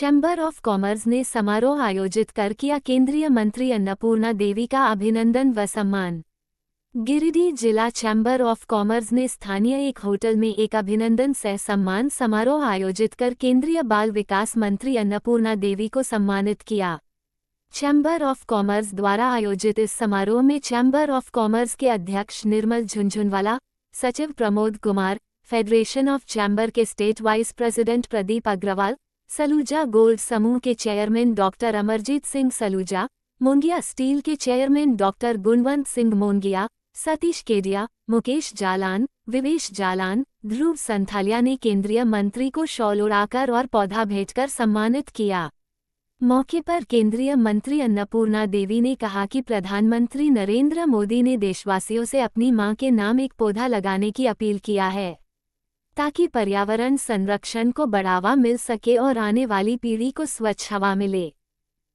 Chamber of commerce ने समारोह आयोजित कर किया केंद्रीय मंत्री अन्नपूर्णा देवी का अभिनंदन व सम्मान। गिरिडीह जिला चैम्बर ऑफ कॉमर्स ने स्थानीय एक होटल में एक अभिनंदन सह सम्मान समारोह आयोजित कर केंद्रीय बाल विकास मंत्री अन्नपूर्णा देवी को सम्मानित किया। चैम्बर ऑफ कॉमर्स द्वारा आयोजित इस समारोह में चैम्बर ऑफ कॉमर्स के अध्यक्ष निर्मल झुनझुनवाला, सचिव Pramod Kumar, federation of chamber के state vice president Pradeep Agarwal, Saluja gold समूह के chairman doctor Amarjeet Singh Saluja, Mongia steel के चेयरमैन डॉक्टर गुणवंत सिंह मोंगिया, सतीश केडिया, मुकेश जालान, विवेश जालान, ध्रुव संथालिया ने केंद्रीय मंत्री को शॉल उड़ाकर और पौधा भेंटकर सम्मानित किया। मौके पर केंद्रीय मंत्री अन्नपूर्णा देवी ने कहा कि प्रधानमंत्री नरेंद्र मोदी ने देशवासियों से अपनी मां के नाम एक पौधा लगाने की अपील किया है, ताकि पर्यावरण संरक्षण को बढ़ावा मिल सके और आने वाली पीढ़ी को स्वच्छ हवा मिले।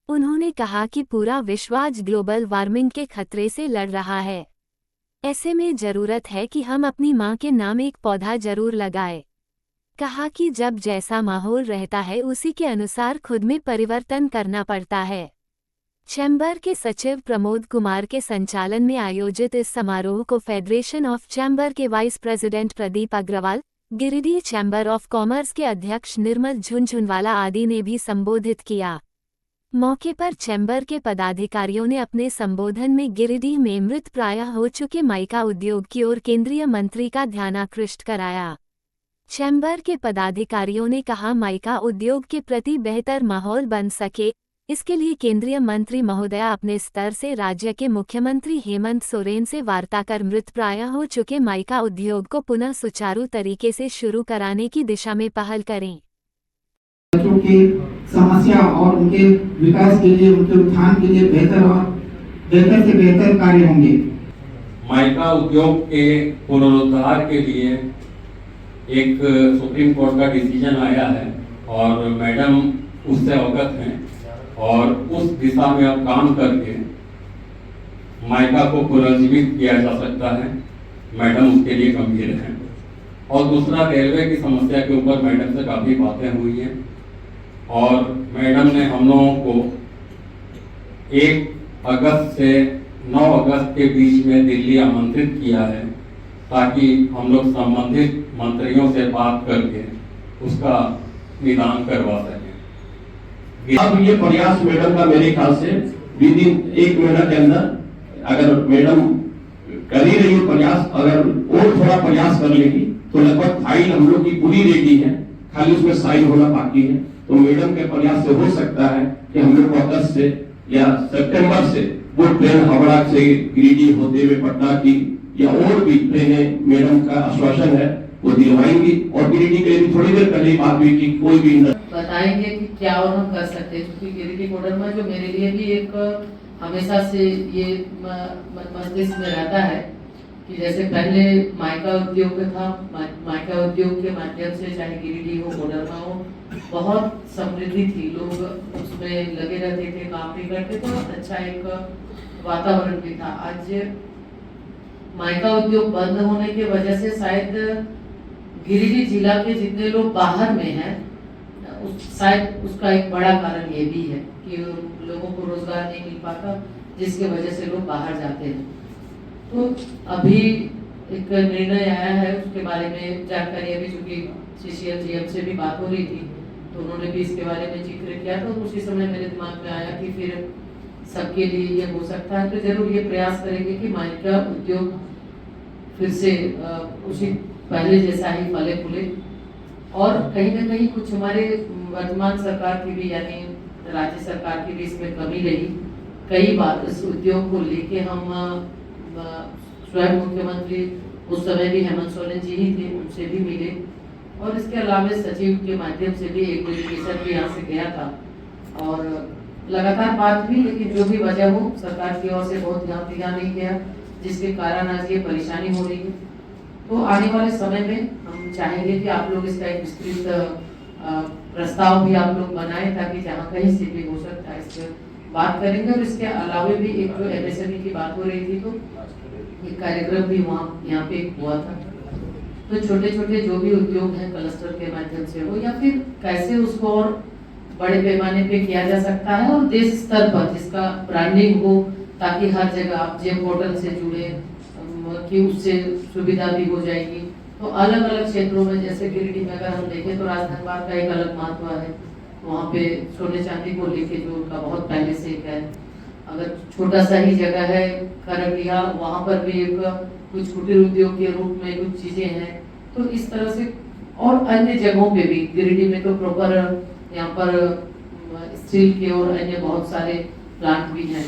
उन्होंने कहा कि पूरा विश्व आज ग्लोबल वार्मिंग के खतरे से लड़ रहा है। ऐसे में जरूरत है कि हम अपनी मां के नाम एक पौधा जरूर लगाएं। कहा कि जब जैसा माहौल रहता है उसी के अनुसार खुद में परिवर्तन करना पड़ता है। चैम्बर के सचिव प्रमोद कुमार के संचालन में आयोजित इस समारोह को फेडरेशन ऑफ चैम्बर के vice president Pradeep Agarwal, Giridih chamber of commerce के अध्यक्ष निर्मल झुनझुनवाला आदि ने भी संबोधित किया। मौके पर चैम्बर के पदाधिकारियों ने अपने संबोधन में गिरिडीह में मृत प्राय हो चुके माइका उद्योग की ओर केंद्रीय मंत्री का ध्यानाकृष्ट कराया। चैम्बर के पदाधिकारियों ने कहा, माइका उद्योग के प्रति बेहतर माहौल बन सके, इसके लिए केंद्रीय मंत्री महोदया अपने स्तर से राज्य के मुख्यमंत्री हेमंत सोरेन से वार्ता कर मृत प्राय हो चुके माइका उद्योग को पुनः सुचारू तरीके से शुरू कराने की दिशा में पहल करें। बच्चों की समस्या और उनके विकास के लिए, उनके उत्थान के लिए बेहतर से बेहतर कार्य होंगे। माइका उद्योग के पुनरुद्धार के लिए एक सुप्रीम कोर्ट का डिसीजन आया है और मैडम उससे अवगत हैं और उस दिशा में अब काम करके माइका को पुनर्जीवित किया जा सकता है। मैडम उसके लिए गंभीर हैं। और दूसरा, रेलवे की समस्या के ऊपर मैडम से काफ़ी बातें हुई हैं और मैडम ने हम लोगों को 1 अगस्त से 9 अगस्त के बीच में दिल्ली आमंत्रित किया है, ताकि हम लोग संबंधित मंत्रियों से बात करके उसका निदान करवा सकें। अब ये प्रयास मैडम का मेरे ख्याल से विद इन 1 महीना के अंदर अगर मैडम कर ही रही प्रयास, अगर और थोड़ा प्रयास कर लेगी तो लगभग फाइल हम लोग की पूरी रेडी है, खाली उसमें साइन होना बाकी है। तो मैडम के प्रयास से हो सकता है कि हम लोग को अगस्त से या सितंबर से वो ट्रेन हावड़ा से गिरिडीह होते हुए पटना की या और भी ट्रेनें, मैडम का आश्वासन है वो दिलवाएंगी। और गिरिडीह के लिए थोड़ी देर पहले बात हुई कि कोई भी बताएंगे कि क्या और हम कर सकते हैं, क्योंकि गिरिडीह कोडरमा जो मेरे लिए भी एक हमेशा से ये मस्तिष्क में रहता है कि जैसे पहले माइका उद्योग था, माइका उद्योग के माध्यम से चाहे गिरिडीह हो, कोडरमा हो, बहुत समृद्धि थी, लोग उसमें लगे रहते थे, काम भी करते थे और अच्छा एक वातावरण भी था। आज माइका उद्योग बंद होने की वजह से शायद गिरिडीह जिला के जितने लोग बाहर में हैं, शायद उसका एक बड़ा कारण ये भी है कि लोगों को रोजगार नहीं मिल पाता, जिसके वजह से लोग बाहर जाते हैं। तो अभी एक निर्णय आया है, उसके बारे में जानकारी अभी चूंकि CCL GM से भी बात हो रही थी तो उन्होंने भी इसके बारे में जिक्र किया, तो उसी समय मेरे दिमाग में आया कि फिर सबके लिए ये हो सकता है। तो जरूर ये प्रयास करेंगे कि माइका उद्योग फिर से उसी पहले जैसा ही फले फूले। और कहीं ना कहीं कुछ हमारे वर्तमान सरकार की भी, यानी राज्य सरकार की भी इसमें कमी रही। कई बार इस उद्योग को लेके हम स्वयं मुख्यमंत्री उस समय भी हेमंत सोरेन जी ही थे, उनसे भी मिले और इसके अलावा सचिव के माध्यम से भी एक डेलीगेशन भी यहाँ से गया था और लगातार बात हुई, लेकिन जो भी वजह हो सरकार की ओर से बहुत ध्यान दिया नहीं गया, जिसके कारण आज ये परेशानी हो रही है। तो आने वाले समय में हम चाहेंगे कि आप लोग इसका एक विस्तृत प्रस्ताव भी आप लोग बनाएं, ताकि जहाँ कहीं से भी हो सकता है इस बात करेंगे। और इसके अलावा भी एक जो MSME की बात हो रही थी, तो एक कार्यक्रम भी वहाँ यहाँ पे हुआ था। तो छोटे छोटे जो भी उद्योग हैं क्लस्टर के माध्यम से हो, या फिर कैसे उसको और बड़े पैमाने पे किया जा सकता है और देश स्तर पर जिसका ब्रांडिंग हो, ताकि हर जगह आप जेम पोर्टल से जुड़े कि उससे सुविधा भी हो जाएगी। तो अलग अलग क्षेत्रों में जैसे गिरिडीह में अगर हम देखें तो राजधनबाद का एक अलग महत्व है, वहाँ पे सोने चांदी को लेके जो उनका बहुत पहले से एक है। अगर छोटा सा ही जगह है खरगड़िया, वहाँ पर भी एक कुछ कुटीर उद्योग के रूप में कुछ चीजें हैं। तो इस तरह से और अन्य जगहों पे भी गिरिडीह में तो प्रॉपर यहाँ पर स्टील के और अन्य बहुत सारे प्लांट भी हैं।